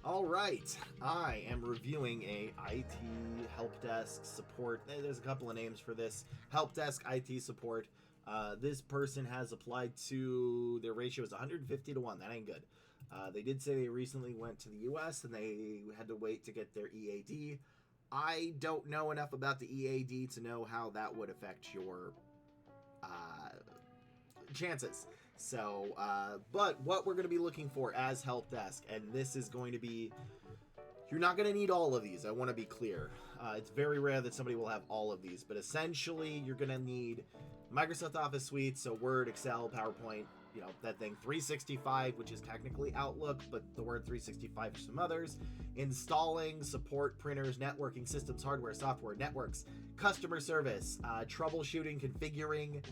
All right, I am reviewing a IT help desk support. There's a couple of names for this help desk IT support. This person has applied to their ratio is 150 to 1. That ain't good. They did say they recently went to the U.S. and they had to wait to get their EAD. I don't know enough about the EAD to know how that would affect your chances. So, but what we're going to be looking for as help desk, and this is going to be, you're not going to need all of these. I want to be clear. It's very rare that somebody will have all of these, but essentially you're going to need Microsoft Office Suite, so Word, Excel, PowerPoint, that thing, 365, which is technically Outlook, but the word 365 for some others, installing, support, printers, networking, systems, hardware, software, networks, customer service, troubleshooting, configuring,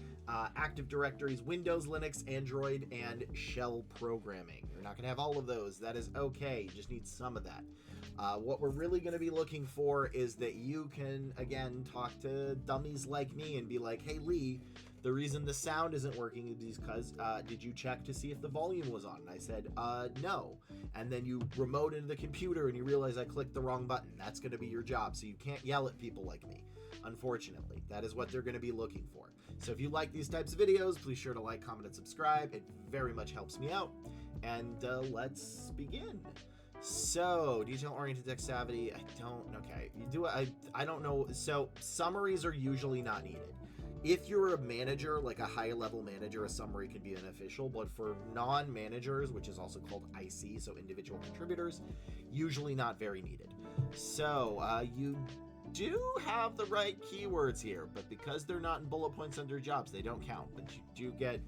Active Directories, Windows, Linux, Android, and shell programming. You're not going to have all of those. That is okay. You just need some of that. What we're really going to be looking for is that you can, again, talk to dummies like me and be like, hey, Lee, the reason the sound isn't working is because, did you check to see if the volume was on? And I said, no. And then you remote into the computer and you realize I clicked the wrong button. That's going to be your job. So you can't yell at people like me. Unfortunately, that is what they're going to be looking for. So if you like these types of videos, please sure to like, comment, and subscribe. It very much helps me out. And let's begin. So, detail-oriented tech savvy, I don't know. So, summaries are usually not needed. If you're a manager, like a high-level manager, a summary can be beneficial, but for non-managers, which is also called IC, so individual contributors, usually not very needed. So, you do have the right keywords here, but because they're not in bullet points under jobs, they don't count, but you do get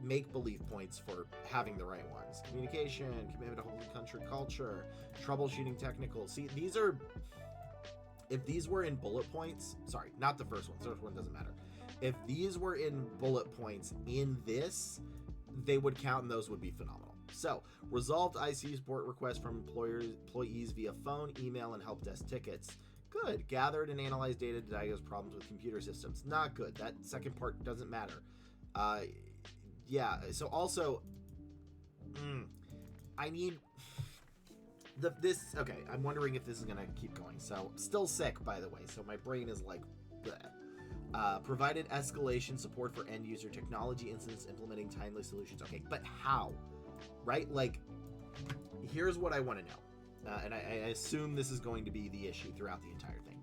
make-believe points for having the right ones. Communication, commitment to whole country culture, troubleshooting technical. See, these are, if these were in bullet points, sorry, not the first one, the first one doesn't matter. If these were in bullet points in this, they would count and those would be phenomenal. So, resolved IC support requests from employees via phone, email, and help desk tickets. Good. Gathered and analyzed data to diagnose problems with computer systems. Not good. That second part doesn't matter. Yeah, so also, I need okay, I'm wondering if this is going to keep going. So, still sick, by the way, so my brain is like, bleh. Provided escalation support for end-user technology incidents, implementing timely solutions. Okay, but how? Right? Like, here's what I want to know, and I assume this is going to be the issue throughout the entire thing.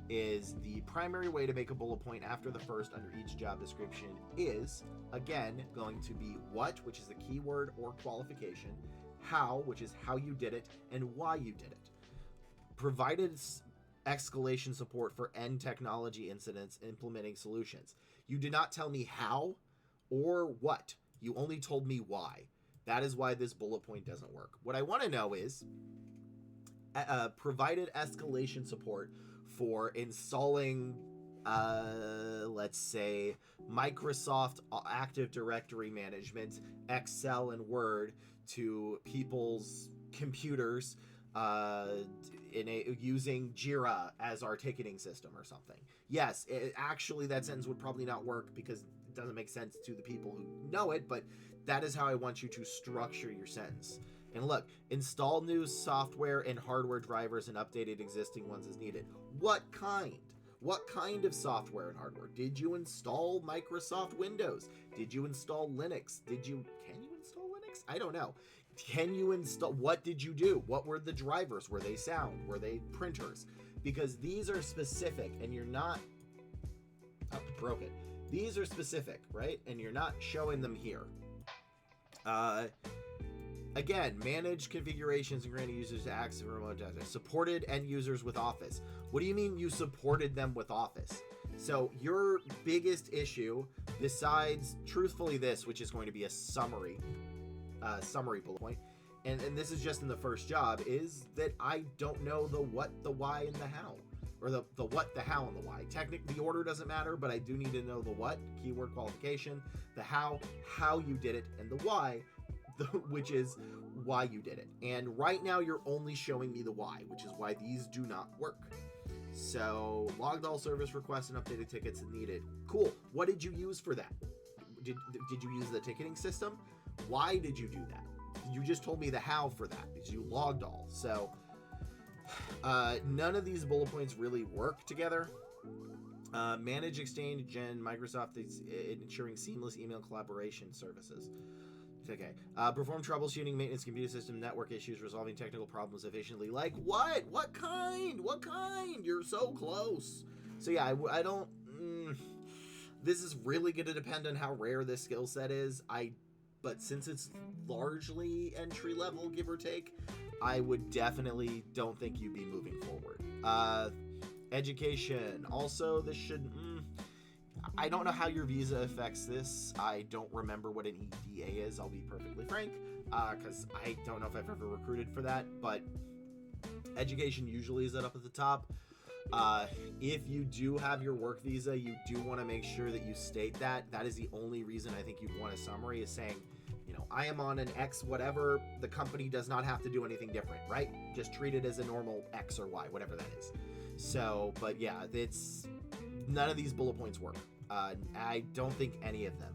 Is the primary way to make a bullet point after the first under each job description is, again, going to be what, which is the keyword or qualification, how, which is how you did it, and why you did it. Provided escalation support for end technology incidents, implementing solutions. You did not tell me how or what. You only told me why. That is why this bullet point doesn't work. What I want to know is, provided escalation support for installing, let's say, Microsoft Active Directory management, Excel and Word to people's computers using Jira as our ticketing system or something. Yes, actually that sentence would probably not work because it doesn't make sense to the people who know it, but that is how I want you to structure your sentence. And look, install new software and hardware drivers and updated existing ones as needed. What kind? What kind of software and hardware? Did you install Microsoft Windows? Did you install Linux? Can you install Linux? I don't know. Can you install, what did you do? What were the drivers? Were they sound? Were they printers? Because these are specific and you're not, broke it. These are specific, right? And you're not showing them here. Again, manage configurations and granting users access to remote data. Supported end users with Office. What do you mean you supported them with Office? So your biggest issue, besides truthfully this, which is going to be a summary bullet point, and this is just in the first job, is that I don't know the what, the why, and the how. Or the what, the how, and the why. Technically, the order doesn't matter, but I do need to know the what, keyword qualification, the how you did it, and the why, which is why you did it. And right now you're only showing me the why, which is why these do not work. So logged all service requests and updated tickets as needed. Cool. What did you use for that? Did you use the ticketing system? Why did you do that? you just told me the how for that because you logged all. So none of these bullet points really work together. Manage Exchange and Microsoft is ensuring seamless email collaboration services. Okay. Perform troubleshooting, maintenance, computer system, network issues, resolving technical problems efficiently. Like what? What kind? What kind? You're so close. So yeah, I don't... this is really going to depend on how rare this skill set is. But since it's largely entry level, give or take, I would definitely don't think you'd be moving forward. Education. Also, this should... I don't know how your visa affects this. I don't remember what an EDA is, I'll be perfectly frank, because I don't know if I've ever recruited for that, but education usually is up at the top. If you do have your work visa, you do want to make sure that you state that. That is the only reason I think you'd want a summary, is saying, I am on an X whatever. The company does not have to do anything different, right? Just treat it as a normal X or Y, whatever that is. So, but yeah, none of these bullet points work. I don't think any of them.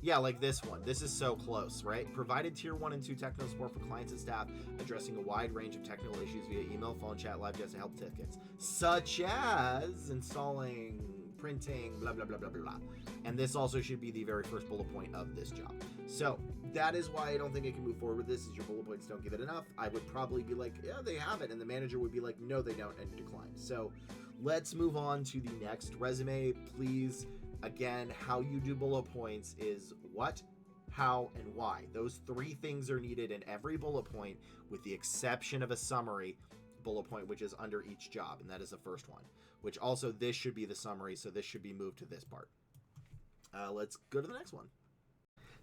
Yeah, like this one. This is so close, right? Provided tier 1 and 2 technical support for clients and staff, addressing a wide range of technical issues via email, phone chat, live chat, and help tickets, such as installing, printing, blah, blah, blah, blah, blah. And this also should be the very first bullet point of this job. So that is why I don't think I can move forward with this, is your bullet points don't give it enough. I would probably be like, yeah, they have it. And the manager would be like, no, they don't, and decline. So let's move on to the next resume, please. Again, how you do bullet points is what, how, and why. Those three things are needed in every bullet point, with the exception of a summary bullet point, which is under each job, and that is the first one, which also this should be the summary, so this should be moved to this part. Let's go to the next one.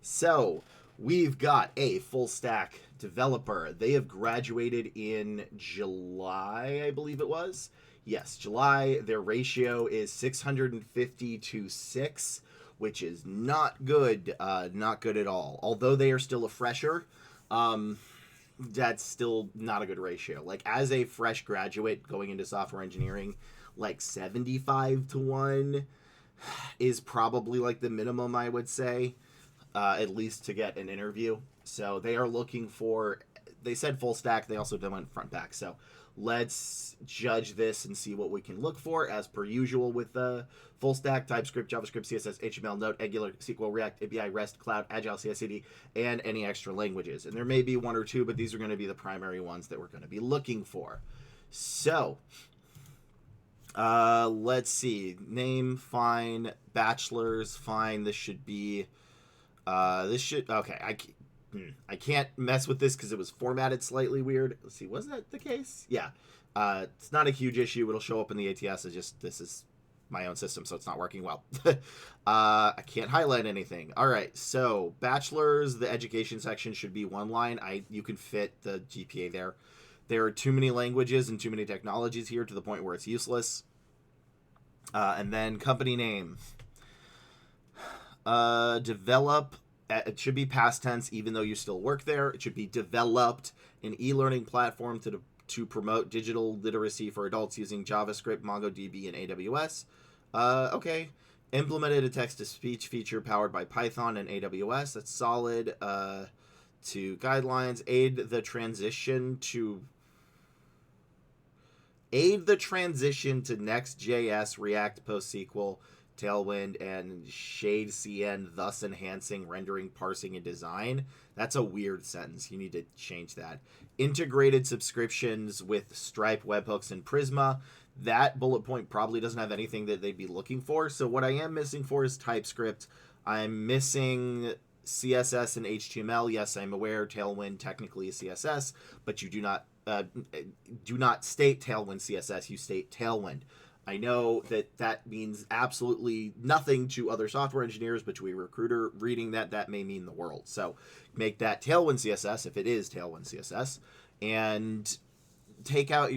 So we've got a full stack developer. They have graduated in July, I believe it was. Yes, July. Their ratio is 650 to 6, which is not good. Not good at all. Although they are still a fresher, that's still not a good ratio. Like, as a fresh graduate going into software engineering, like 75 to 1 is probably like the minimum, I would say, at least to get an interview. So they are looking for, they said full stack, they also went front back. So let's judge this and see what we can look for, as per usual with the full stack: TypeScript, JavaScript, CSS, HTML, Node, Angular, SQL, React, API, REST, Cloud, Agile, CI/CD, and any extra languages. And there may be one or two, but these are going to be the primary ones that we're going to be looking for. So let's see. Name, fine. Bachelor's, fine. This should be, okay. I can't mess with this because it was formatted slightly weird. Let's see, was that the case? Yeah. It's not a huge issue. It'll show up in the ATS. It's just, this is my own system, so it's not working well. I can't highlight anything. All right, so bachelor's, the education section should be one line. You can fit the GPA there. There are too many languages and too many technologies here to the point where it's useless. And then company name. Develop. It should be past tense, even though you still work there. It should be developed an e-learning platform to promote digital literacy for adults using JavaScript, MongoDB, and AWS. Okay. Implemented a text-to-speech feature powered by Python and AWS. That's solid. To guidelines, aid the transition to Next.js, React, PostSQL, Tailwind, and Shade CN, thus enhancing rendering, parsing, and design. That's a weird sentence. You need to change that. Integrated subscriptions with Stripe, webhooks, and Prisma. That bullet point probably doesn't have anything that they'd be looking for. So what I am missing for is TypeScript. I'm missing CSS and HTML. Yes, I'm aware Tailwind technically is CSS, but you do not state Tailwind CSS. You state Tailwind. I know that means absolutely nothing to other software engineers, but to a recruiter reading that may mean the world. So make that Tailwind CSS if it is Tailwind CSS, and take out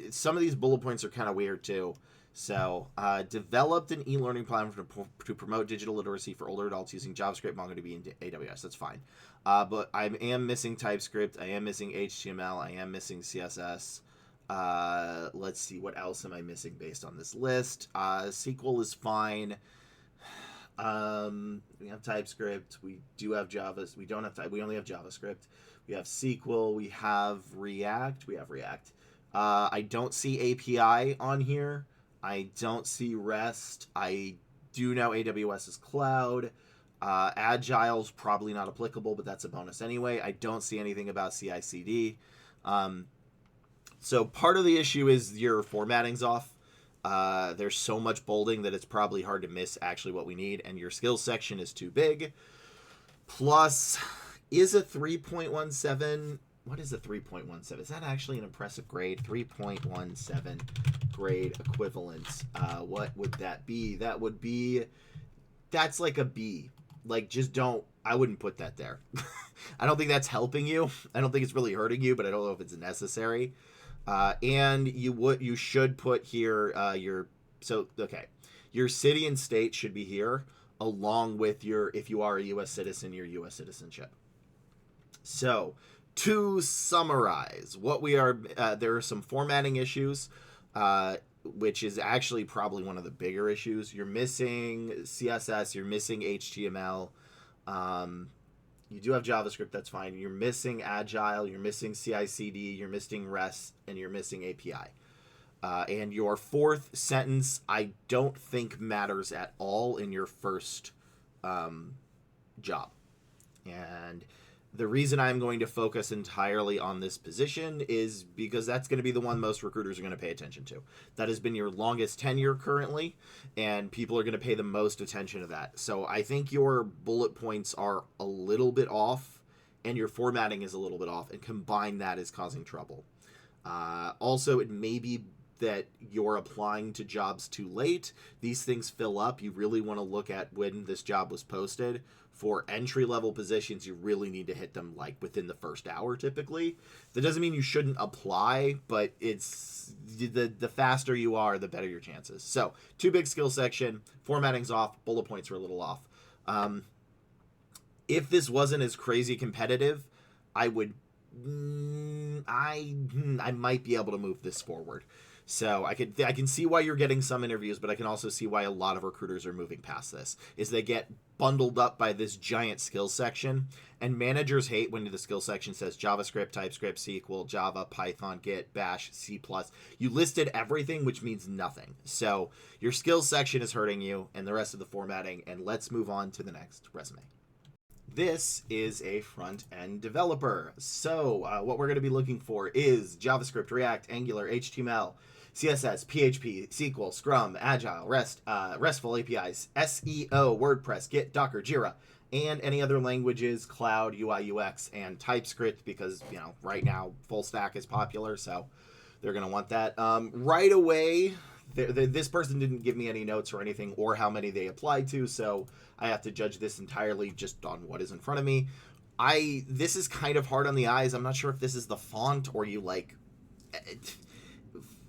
some of these bullet points are kind of weird too. So developed an e-learning platform to promote digital literacy for older adults using JavaScript, MongoDB, and AWS. That's fine. But I am missing TypeScript. I am missing HTML. I am missing CSS. Let's see, what else am I missing based on this list? SQL is fine. We have TypeScript. We do have Java. We don't have we only have JavaScript. We have SQL. We have React. I don't see API on here. I don't see REST. I do know AWS is cloud. Agile's probably not applicable, but that's a bonus anyway. I don't see anything about CI/CD. So part of the issue is your formatting's off. There's so much bolding that it's probably hard to miss actually what we need, and your skills section is too big. Plus, is a 3.17... What is a 3.17? Is that actually an impressive grade? 3.17 grade equivalent. What would that be? That would be... That's like a B. Like, just don't... I wouldn't put that there. I don't think that's helping you. I don't think it's really hurting you, but I don't know if it's necessary. And you should put here your city and state should be here, along with your, if you are a U.S. citizen, your U.S. citizenship. So, to summarize, what we are, there are some formatting issues, which is actually probably one of the bigger issues. You're missing CSS, you're missing HTML, you do have JavaScript, that's fine. You're missing Agile, you're missing CI/CD, you're missing REST, and you're missing API. And your fourth sentence, I don't think matters at all in your first job. And the reason I'm going to focus entirely on this position is because that's going to be the one most recruiters are going to pay attention to. That has been your longest tenure currently, and people are going to pay the most attention to that. So I think your bullet points are a little bit off, and your formatting is a little bit off, and combined that is causing trouble. Also, it may be that you're applying to jobs too late. These things fill up. You really want to look at when this job was posted. For entry-level positions, you really need to hit them like within the first hour typically. That doesn't mean you shouldn't apply, but it's the faster you are, the better your chances. So, too big skill section, formatting's off, bullet points are a little off. If this wasn't as crazy competitive, I might be able to move this forward. So I can see why you're getting some interviews, but I can also see why a lot of recruiters are moving past this. Is they get bundled up by this giant skills section, and managers hate when the skills section says JavaScript, TypeScript, SQL, Java, Python, Git, Bash, C+. You listed everything, which means nothing. So your skills section is hurting you, and the rest of the formatting. And let's move on to the next resume. This is a front-end developer. So what we're going to be looking for is JavaScript, React, Angular, HTML, CSS, PHP, SQL, Scrum, Agile, RESTful APIs, SEO, WordPress, Git, Docker, Jira, and any other languages, Cloud, UI, UX, and TypeScript, because, right now full stack is popular, so they're going to want that. Right away, this person didn't give me any notes or anything or how many they applied to, so I have to judge this entirely just on what is in front of me. This is kind of hard on the eyes. I'm not sure if this is the font or you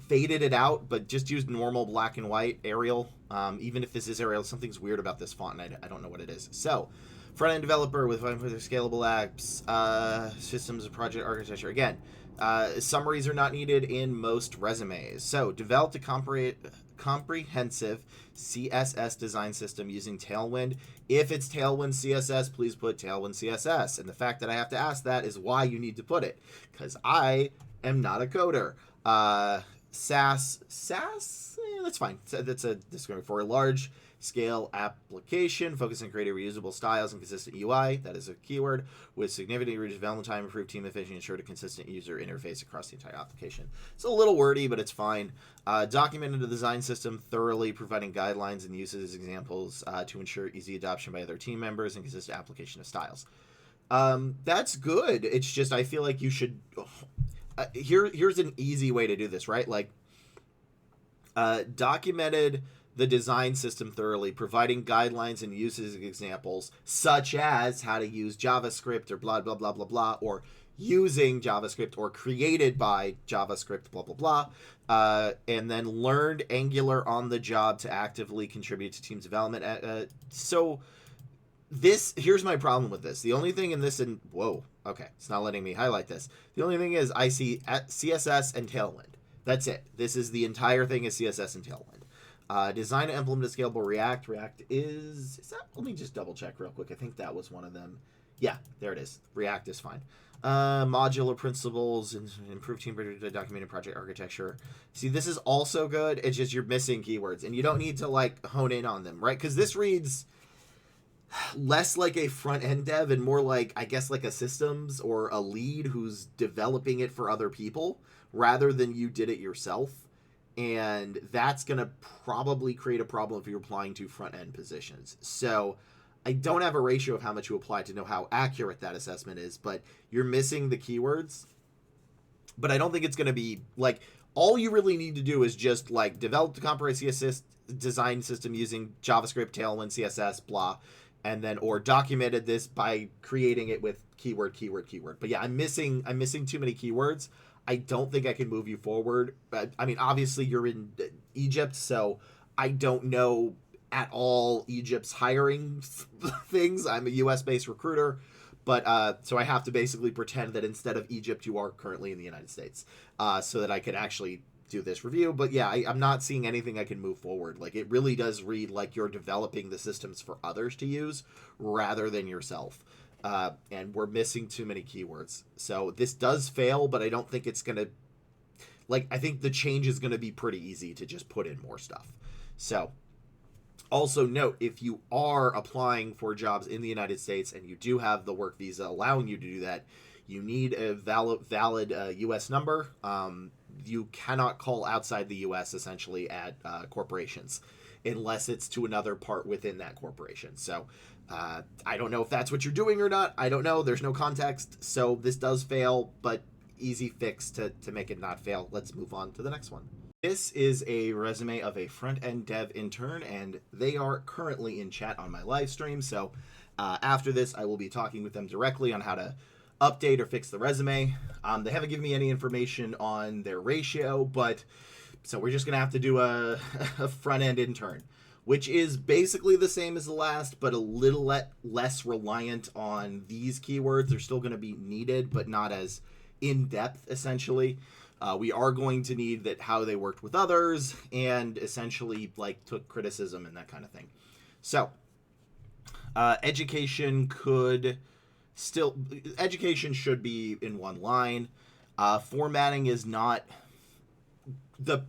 faded it out, but just used normal black and white Arial. Even if this is Arial, something's weird about this font, and I don't know what it is. So, front-end developer with scalable apps, systems of project architecture. Again, summaries are not needed in most resumes. So, developed a comprehensive CSS design system using Tailwind. If it's Tailwind CSS, please put Tailwind CSS. And the fact that I have to ask that is why you need to put it, because I am not a coder. SAS, that's fine. This is going for a large scale application, focus on creating reusable styles and consistent UI. That is a keyword with significantly reduced development time, improved team efficiency, ensure a consistent user interface across the entire application. It's a little wordy, but it's fine. Documented the design system thoroughly, providing guidelines and uses examples to ensure easy adoption by other team members and consistent application of styles. That's good. It's just I feel like you should. Here's an easy way to do this, right? Documented the design system thoroughly, providing guidelines and uses examples, such as how to use JavaScript or blah, blah, blah, blah, blah, or using JavaScript or created by JavaScript, blah, blah, blah, and then learned Angular on the job to actively contribute to team development. Here's my problem with this. The only thing in this, okay, it's not letting me highlight this. The only thing is I see CSS and Tailwind. That's it. This is the entire thing is CSS and Tailwind. Design and implement a scalable React. React is that? Let me just double check real quick. I think that was one of them. Yeah, there it is. React is fine. Modular principles and improve team documented project architecture. See, this is also good. It's just you're missing keywords, and you don't need to like hone in on them, right? Because this reads less like a front end dev and more like, I guess, like a systems or a lead who's developing it for other people rather than you did it yourself. And that's going to probably create a problem if you're applying to front end positions. So I don't have a ratio of how much you apply to know how accurate that assessment is, but you're missing the keywords. But I don't think it's going to be like, all you really need to do is just like develop the comprehensive design system using JavaScript, Tailwind, CSS, blah, and then or documented this by creating it with keyword. But yeah, I'm missing too many keywords. I don't think I can move you forward. I mean, obviously you're in Egypt, so I don't know at all Egypt's hiring things. I'm a US-based recruiter, but so I have to basically pretend that instead of Egypt, you are currently in the United States, so that I could actually do this review. But yeah, I'm not seeing anything I can move forward. Like, it really does read like you're developing the systems for others to use rather than yourself. And we're missing too many keywords. So this does fail, but I don't think it's going to... Like, I think the change is going to be pretty easy to just put in more stuff. So, also note, if you are applying for jobs in the United States and you do have the work visa allowing you to do that, you need a valid U.S. number. You cannot call outside the U.S. essentially at corporations unless it's to another part within that corporation. So I don't know if that's what you're doing or not. I don't know. There's no context. So this does fail, but easy fix to make it not fail. Let's move on to the next one. This is a resume of a front-end dev intern, and they are currently in chat on my live stream. So after this, I will be talking with them directly on how to update or fix the resume. They haven't given me any information on their ratio, but so we're just going to have to do a front-end intern, which is basically the same as the last, but a little less reliant on these keywords. They're still going to be needed, but not as in-depth, essentially. We are going to need that how they worked with others and essentially like took criticism and that kind of thing. So education should be in one line. Formatting is not... The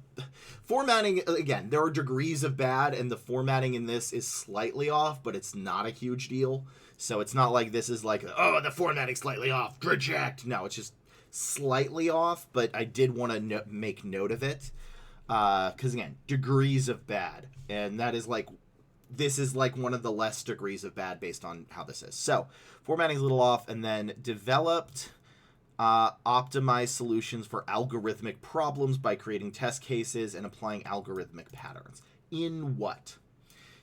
formatting, again, there are degrees of bad, and the formatting in this is slightly off, but it's not a huge deal. So it's not like this is like, oh, the formatting's slightly off, reject. No, it's just slightly off, but I did want to make note of it. Because, again, degrees of bad. And that is like, this is like one of the less degrees of bad based on how this is. So, formatting's a little off, and then developed... optimize solutions for algorithmic problems by creating test cases and applying algorithmic patterns. In what?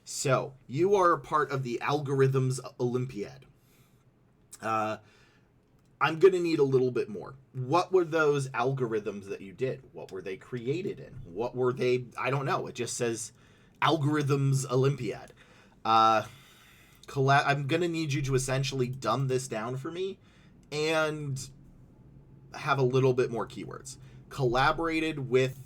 So, you are a part of the Algorithms Olympiad. I'm going to need a little bit more. What were those algorithms that you did? What were they created in? What were they? I don't know. It just says Algorithms Olympiad. I'm going to need you to essentially dumb this down for me and have a little bit more keywords. Collaborated with,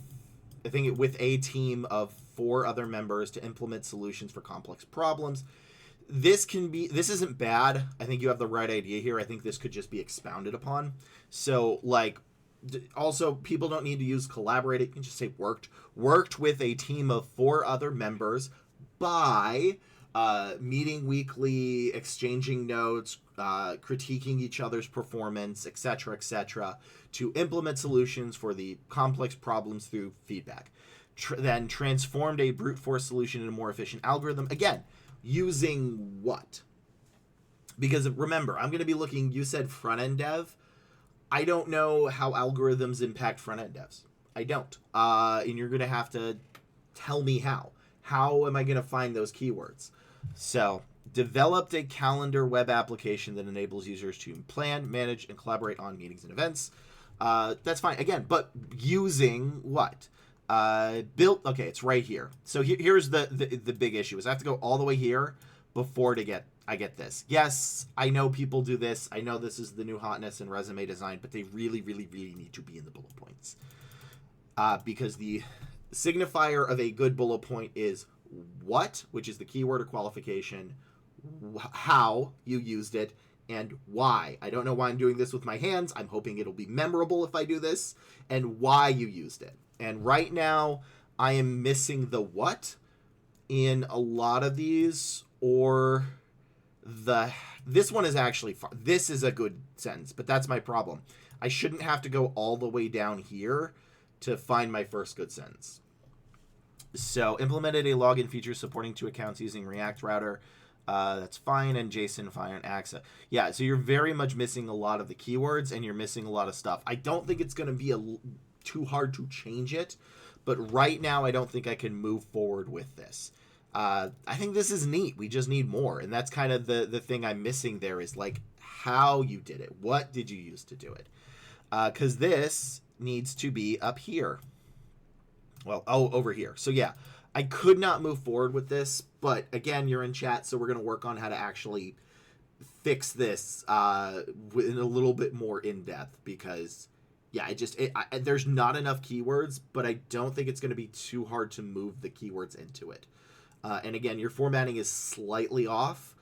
I think, with a team of 4 other members to implement solutions for complex problems. This isn't bad. I think you have the right idea here. I think this could just be expounded upon. So, like, also, people don't need to use collaborated. You can just say worked with a team of 4 other members by meeting weekly, exchanging notes, critiquing each other's performance, etc., to implement solutions for the complex problems through feedback. Then transformed a brute force solution into a more efficient algorithm. Again, using what? Because remember, I'm going to be looking, you said front-end dev. I don't know how algorithms impact front-end devs. I don't. And you're going to have to tell me how. How am I going to find those keywords? So, developed a calendar web application that enables users to plan, manage, and collaborate on meetings and events. That's fine. Again, but using what? Built. Okay, it's right here. So here's the big issue is I have to go all the way here before I get this. Yes, I know people do this. I know this is the new hotness in resume design, but they really, really, really need to be in the bullet points. Because the Signifier of a good bullet point is what, which is the keyword or qualification, how you used it, and why. I don't know why I'm doing this with my hands. I'm hoping it'll be memorable if I do this, and why you used it. And right now, I am missing the what in a lot of these, or this one is actually far. This is a good sentence, but that's my problem. I shouldn't have to go all the way down here to find my first good sentence. So implemented a login feature supporting 2 accounts using React Router. That's fine. And JSON, fine, and AXA. Yeah, so you're very much missing a lot of the keywords, and you're missing a lot of stuff. I don't think it's going to be too hard to change it, but right now I don't think I can move forward with this. I think this is neat. We just need more, and that's kind of the thing I'm missing there is like how you did it. What did you use to do it? Because this needs to be up here. Well, over here. So yeah, I could not move forward with this, but again, you're in chat, so we're going to work on how to actually fix this in a little bit more in depth, because yeah, there's not enough keywords, but I don't think it's going to be too hard to move the keywords into it. And again, your formatting is slightly off,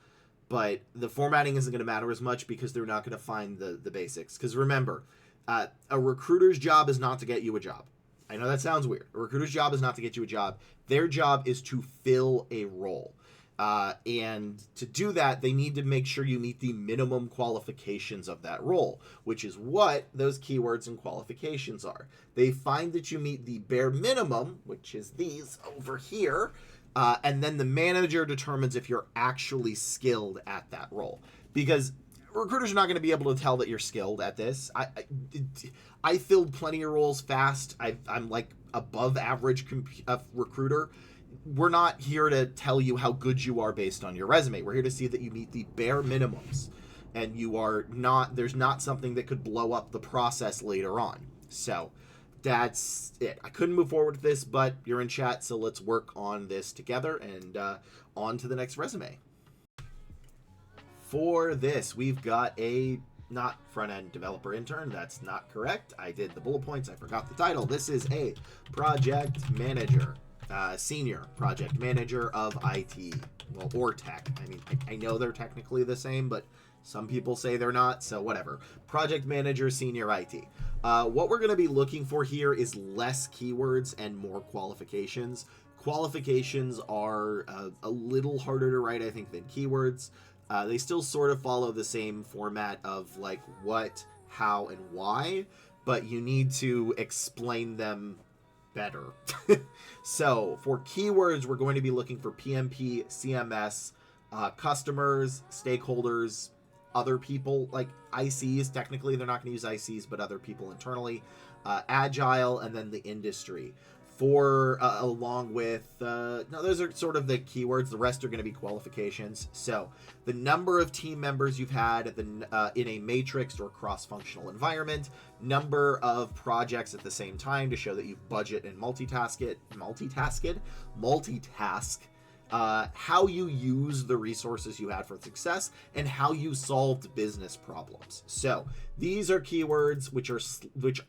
but the formatting isn't going to matter as much because they're not going to find the basics. Because remember, a recruiter's job is not to get you a job. I know that sounds weird. A recruiter's job is not to get you a job. Their job is to fill a role. And to do that, they need to make sure you meet the minimum qualifications of that role, which is what those keywords and qualifications are. They find that you meet the bare minimum, which is these over here, and then the manager determines if you're actually skilled at that role. Because recruiters are not going to be able to tell that you're skilled at this. I filled plenty of roles fast. I'm like above average recruiter. We're not here to tell you how good you are based on your resume. We're here to see that you meet the bare minimums, and you are not, there's not something that could blow up the process later on. So that's it. I couldn't move forward with this, but you're in chat, so let's work on this together, and on to the next resume. For this, we've got a not front-end developer intern. That's not correct. I did the bullet points. I forgot the title. This is a project manager, senior project manager of IT, well, or tech. I mean, I know they're technically the same, but some people say they're not, so whatever. Project manager, senior IT. What we're going to be looking for here is less keywords and more qualifications. Qualifications are a little harder to write, I think, than keywords. They still sort of follow the same format of like what, how, and why, but you need to explain them better. So for keywords, we're going to be looking for PMP, CMS, customers, stakeholders, other people, like ICs. Technically, they're not going to use ICs, but other people internally, agile, and then the industry. For along with no, those are sort of the keywords. The rest are going to be qualifications. So the number of team members you've had at in a matrix or cross-functional environment, number of projects at the same time to show that you budget and multitask, how you use the resources you had for success, and how you solved business problems. So these are keywords which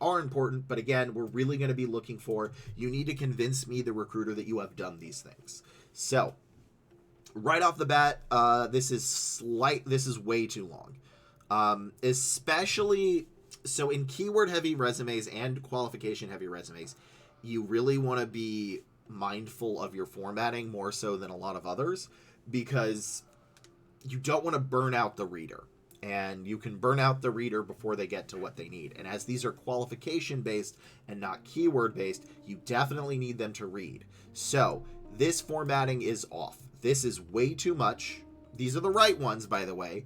are important, but again, we're really going to be looking for, you need to convince me, the recruiter, that you have done these things. So right off the bat, this is way too long. Especially so in keyword heavy resumes and qualification heavy resumes, you really want to be mindful of your formatting more so than a lot of others, because you don't want to burn out the reader, and you can burn out the reader before they get to what they need. And as these are qualification based and not keyword based, you definitely need them to read. So this formatting is off. This is way too much. These are the right ones, by the way.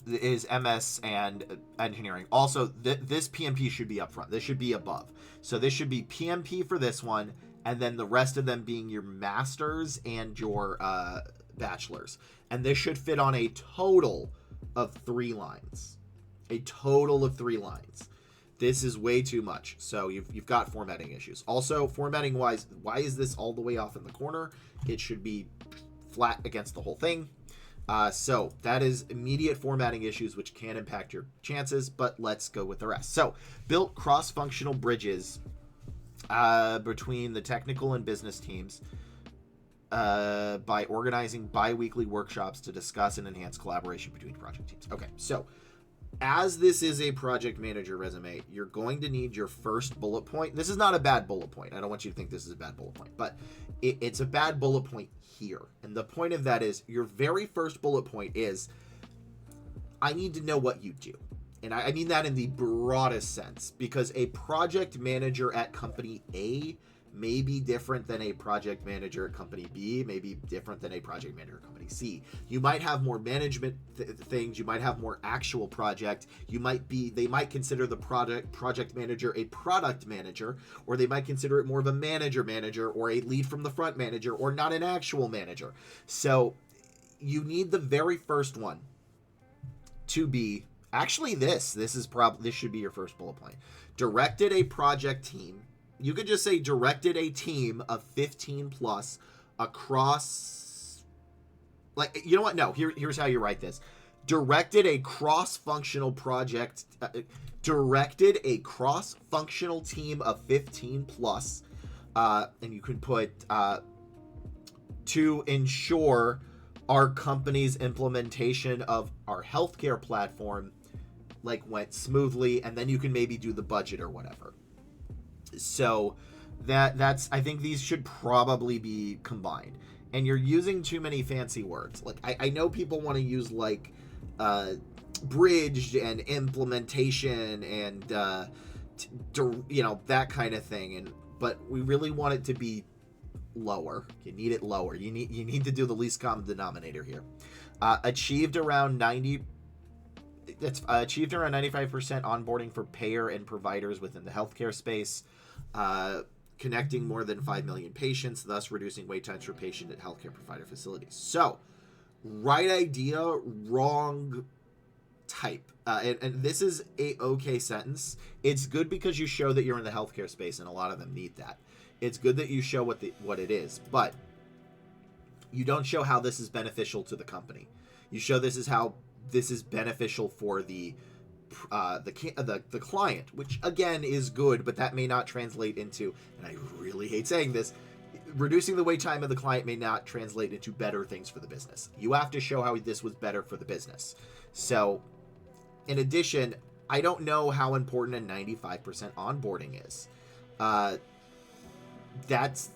Is MS and engineering. Also, this PMP should be up front. This should be above. So this should be PMP for this one, and then the rest of them being your masters and your bachelors. And this should fit on a total of 3 lines. A total of 3 lines. This is way too much. So you've got formatting issues. Also, formatting wise, why is this all the way off in the corner? It should be flat against the whole thing. So that is immediate formatting issues, which can impact your chances, but let's go with the rest. So built cross-functional bridges between the technical and business teams by organizing bi-weekly workshops to discuss and enhance collaboration between project teams. Okay, so as this is a project manager resume, you're going to need your first bullet point. This is not a bad bullet point. I don't want you to think this is a bad bullet point, but it's a bad bullet point here. And the point of that is your very first bullet point is, I need to know what you do. And I mean that in the broadest sense, because a project manager at company A may be different than a project manager at company B, may be different than a project manager at company C. You might have more management things, you might have more actual project, they might consider the project manager a product manager, or they might consider it more of a manager, or a lead from the front manager, or not an actual manager. So you need the very first one to be, actually this should be your first bullet point. Directed a project team. You could just say directed a team of 15 plus across, like, you know what? No, here's how you write this. Directed a cross-functional project, directed a cross-functional team of 15 plus, and you can put, to ensure our company's implementation of our healthcare platform, like, went smoothly, and then you can maybe do the budget or whatever. So that's, I think these should probably be combined. And you're using too many fancy words. Like, I know people want to use, like, bridged and implementation and, you know, that kind of thing. But we really want it to be lower. You need it lower. You need to do the least common denominator here. Achieved around 95% onboarding for payer and providers within the healthcare space, connecting more than 5 million patients, thus reducing wait times for patient at healthcare provider facilities. So, right idea, wrong type. And this is a okay sentence. It's good because you show that you're in the healthcare space, and a lot of them need that. It's good that you show what it is, but you don't show how this is beneficial to the company. You show this is how this is beneficial for the client, which again is good, but that may not translate into, and I really hate saying this, reducing the wait time of the client may not translate into better things for the business. You have to show how this was better for the business. So, in addition, I don't know how important a 95% onboarding is.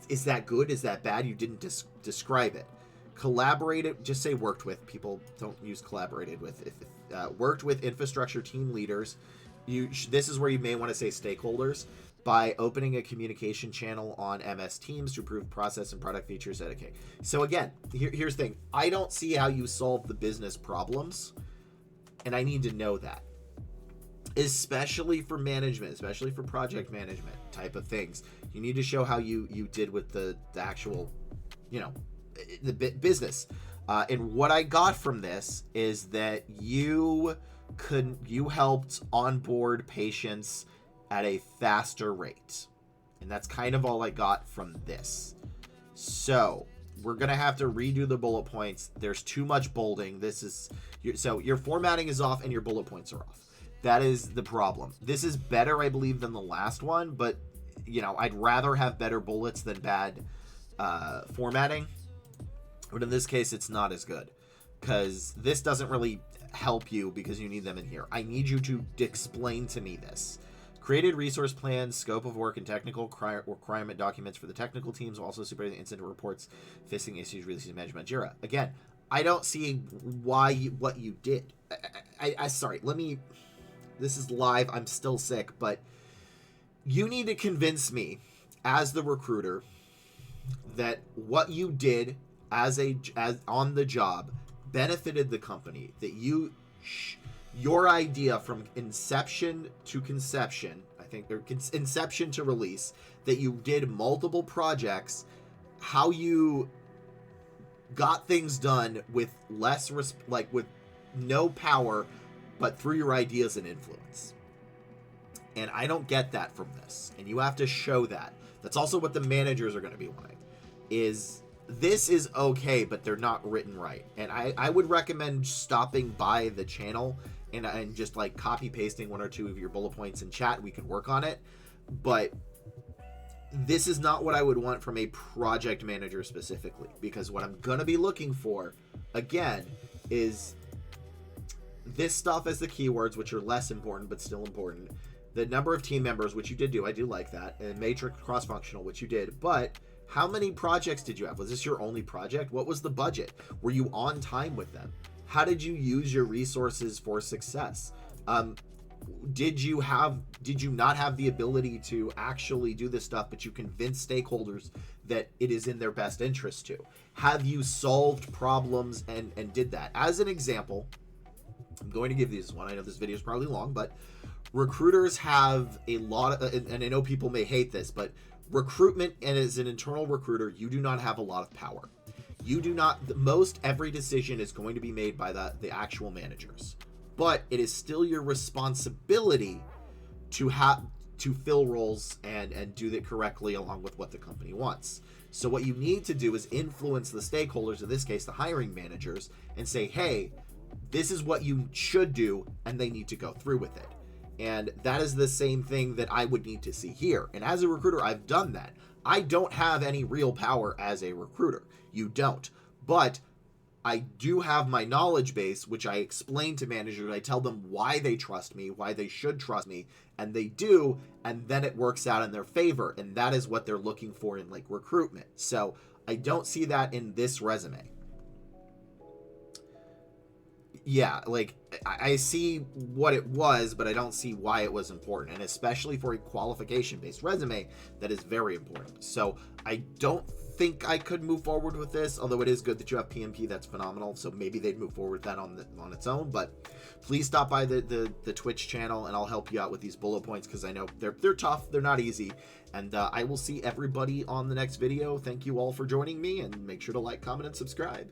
Is that good? Is that bad? You didn't describe it. Collaborated, just say worked with. People don't use collaborated with. Worked with infrastructure team leaders. This is where you may want to say stakeholders, by opening a communication channel on MS Teams to improve process and product features. Okay. So again, here's the thing. I don't see how you solve the business problems, and I need to know that. Especially for management, especially for project management type of things. You need to show how you did with the actual, you know, the business. And what I got from this is that you helped onboard patients at a faster rate. And that's kind of all I got from this. So we're going to have to redo the bullet points. There's too much bolding. So your formatting is off and your bullet points are off. That is the problem. This is better, I believe, than the last one, but, you know, I'd rather have better bullets than bad formatting. But in this case, it's not as good, because this doesn't really help you because you need them in here. I need you to explain to me this. Created resource plans, scope of work, and technical requirement documents for the technical teams, also supervising incident reports, fixing issues, releasing management, Jira. Again, I don't see what you did. Sorry, this is live, I'm still sick, but you need to convince me as the recruiter that what you did as on the job benefited the company, that your idea from inception to conception, I think, or inception to release, that you did multiple projects, how you got things done with less with no power, but through your ideas and influence. And I don't get that from this. And you have to show that. That's also what the managers are going to be wanting. This is okay, but they're not written right. And I would recommend stopping by the channel and just like copy pasting one or two of your bullet points in chat. We can work on it. But this is not what I would want from a project manager specifically, because what I'm going to be looking for, again, is this stuff as the keywords, which are less important but still important. The number of team members, which you did do, I do like that, and matrix cross-functional, which you did, but how many projects did you have? Was this your only project? What was the budget? Were you on time with them? How did you use your resources for success? Did you not have the ability to actually do this stuff, but you convinced stakeholders that it is in their best interest to? Have you solved problems and did that? As an example, I'm going to give these one. I know this video is probably long, but recruiters have a lot of, and I know people may hate this, but recruitment, and as an internal recruiter, you do not have a lot of power. You do not, most every decision is going to be made by the actual managers, but it is still your responsibility to fill roles and do that correctly along with what the company wants. So what you need to do is influence the stakeholders, in this case the hiring managers, and say, hey, this is what you should do, and they need to go through with it. And that is the same thing that I would need to see here. And as a recruiter, I've done that. I don't have any real power as a recruiter. You don't. But I do have my knowledge base, which I explain to managers. I tell them why they trust me, why they should trust me, and they do, and then it works out in their favor. And that is what they're looking for in like recruitment. So I don't see that in this resume. Yeah, like, I see what it was, but I don't see why it was important. And especially for a qualification-based resume, that is very important. So I don't think I could move forward with this, although it is good that you have PMP. That's phenomenal. So maybe they'd move forward with that on its own. But please stop by the Twitch channel, and I'll help you out with these bullet points, because I know they're tough. They're not easy. And I will see everybody on the next video. Thank you all for joining me, and make sure to like, comment, and subscribe.